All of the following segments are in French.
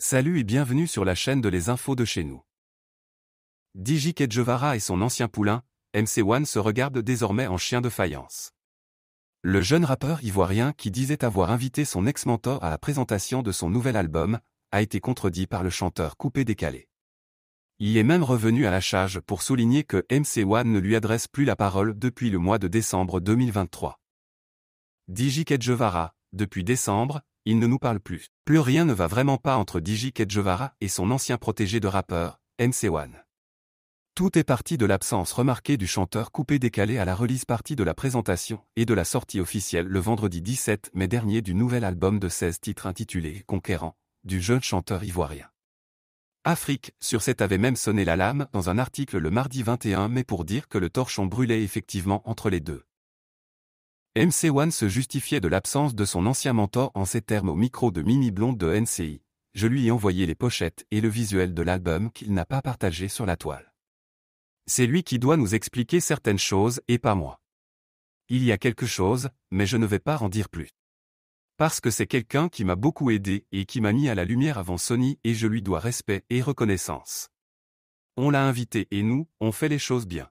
Salut et bienvenue sur la chaîne de Les Infos de chez nous. DJ Kedjevara et son ancien poulain, MC1 se regardent désormais en chien de faïence. Le jeune rappeur ivoirien qui disait avoir invité son ex-mentor à la présentation de son nouvel album, a été contredit par le chanteur Coupé Décalé. Il est même revenu à la charge pour souligner que MC1 ne lui adresse plus la parole depuis le mois de décembre 2023. DJ Kedjevara, depuis décembre, il ne nous parle plus. Plus rien ne va vraiment pas entre DJ Kedjevara et son ancien protégé de rappeur, MC1. Tout est parti de l'absence remarquée du chanteur Coupé Décalé à la release party de la présentation et de la sortie officielle le vendredi 17 mai dernier du nouvel album de 16 titres intitulé « Conquérant » du jeune chanteur ivoirien. Afrique sur 7 avait même sonné l'alarme dans un article le mardi 21 mai pour dire que le torchon brûlait effectivement entre les deux. MC1 se justifiait de l'absence de son ancien mentor en ces termes au micro de Mimi Blonde de NCI. Je lui ai envoyé les pochettes et le visuel de l'album qu'il n'a pas partagé sur la toile. C'est lui qui doit nous expliquer certaines choses et pas moi. Il y a quelque chose, mais je ne vais pas en dire plus. Parce que c'est quelqu'un qui m'a beaucoup aidé et qui m'a mis à la lumière avant Sony et je lui dois respect et reconnaissance. On l'a invité et nous, on fait les choses bien.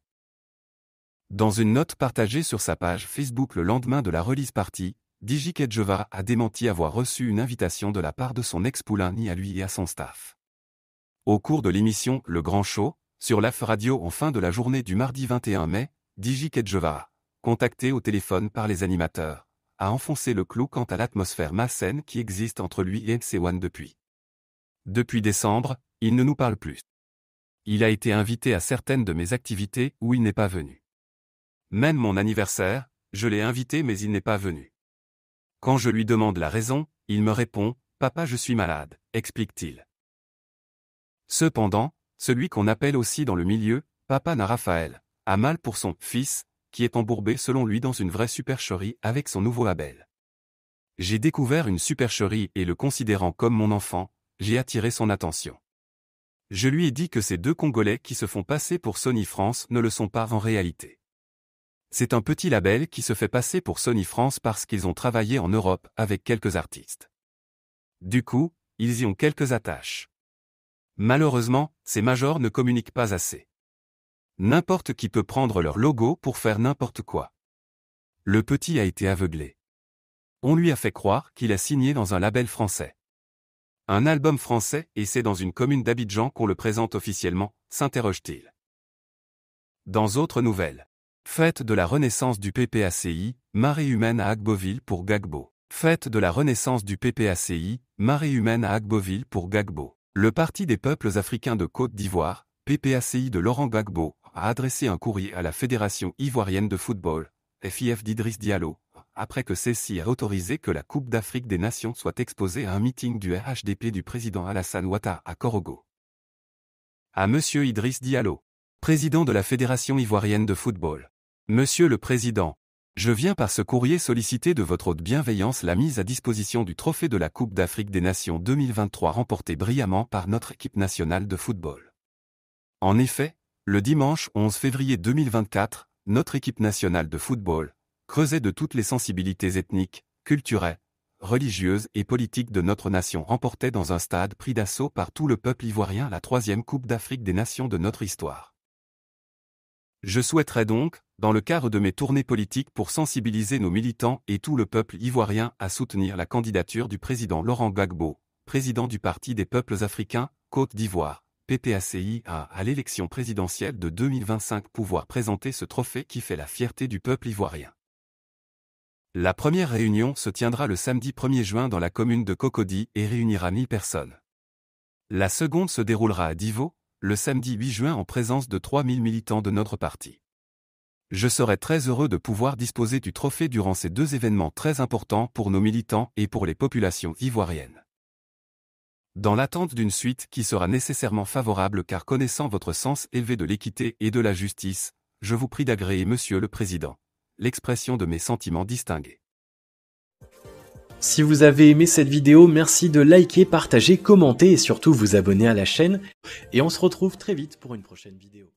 Dans une note partagée sur sa page Facebook le lendemain de la release party, DJ Kedjevara a démenti avoir reçu une invitation de la part de son ex-poulain ni à lui et à son staff. Au cours de l'émission Le Grand Show, sur l'AF Radio en fin de la journée du mardi 21 mai, DJ Kedjevara, contacté au téléphone par les animateurs, a enfoncé le clou quant à l'atmosphère malsaine qui existe entre lui et MC1 depuis. Depuis décembre, il ne nous parle plus. Il a été invité à certaines de mes activités où il n'est pas venu. Même mon anniversaire, je l'ai invité mais il n'est pas venu. Quand je lui demande la raison, il me répond « Papa je suis malade », explique-t-il. Cependant, celui qu'on appelle aussi dans le milieu « Papa na Raphaël » a mal pour son « fils », qui est embourbé selon lui dans une vraie supercherie avec son nouveau label. J'ai découvert une supercherie et le considérant comme mon enfant, j'ai attiré son attention. Je lui ai dit que ces deux Congolais qui se font passer pour Sony France ne le sont pas en réalité. C'est un petit label qui se fait passer pour Sony France parce qu'ils ont travaillé en Europe avec quelques artistes. Du coup, ils y ont quelques attaches. Malheureusement, ces majors ne communiquent pas assez. N'importe qui peut prendre leur logo pour faire n'importe quoi. Le petit a été aveuglé. On lui a fait croire qu'il a signé dans un label français. Un album français et c'est dans une commune d'Abidjan qu'on le présente officiellement, s'interroge-t-il. Dans autres nouvelles. Fête de la renaissance du PPACI, marée humaine à Agboville pour Gbagbo. Fête de la renaissance du PPACI, marée humaine à Agboville pour Gbagbo. Le Parti des peuples africains de Côte d'Ivoire, PPACI de Laurent Gbagbo, a adressé un courrier à la Fédération ivoirienne de football, FIF d'Idriss Diallo, après que celle-ci a autorisé que la Coupe d'Afrique des Nations soit exposée à un meeting du RHDP du président Alassane Ouattara à Korogo. À Monsieur Idriss Diallo, président de la Fédération ivoirienne de football. Monsieur le Président, je viens par ce courrier solliciter de votre haute bienveillance la mise à disposition du trophée de la Coupe d'Afrique des Nations 2023 remporté brillamment par notre équipe nationale de football. En effet, le dimanche 11 février 2024, notre équipe nationale de football, creusée de toutes les sensibilités ethniques, culturelles, religieuses et politiques de notre nation remportait dans un stade pris d'assaut par tout le peuple ivoirien la 3e Coupe d'Afrique des Nations de notre histoire. Je souhaiterais donc, dans le cadre de mes tournées politiques pour sensibiliser nos militants et tout le peuple ivoirien à soutenir la candidature du président Laurent Gbagbo, président du Parti des peuples africains, Côte d'Ivoire, PPACI, à l'élection présidentielle de 2025 pouvoir présenter ce trophée qui fait la fierté du peuple ivoirien. La première réunion se tiendra le samedi 1er juin dans la commune de Cocody et réunira 1000 personnes. La seconde se déroulera à Divo, le samedi 8 juin en présence de 3000 militants de notre parti. Je serai très heureux de pouvoir disposer du trophée durant ces deux événements très importants pour nos militants et pour les populations ivoiriennes. Dans l'attente d'une suite qui sera nécessairement favorable car connaissant votre sens élevé de l'équité et de la justice, je vous prie d'agréer Monsieur le Président, l'expression de mes sentiments distingués. Si vous avez aimé cette vidéo, merci de liker, partager, commenter et surtout vous abonner à la chaîne. Et on se retrouve très vite pour une prochaine vidéo.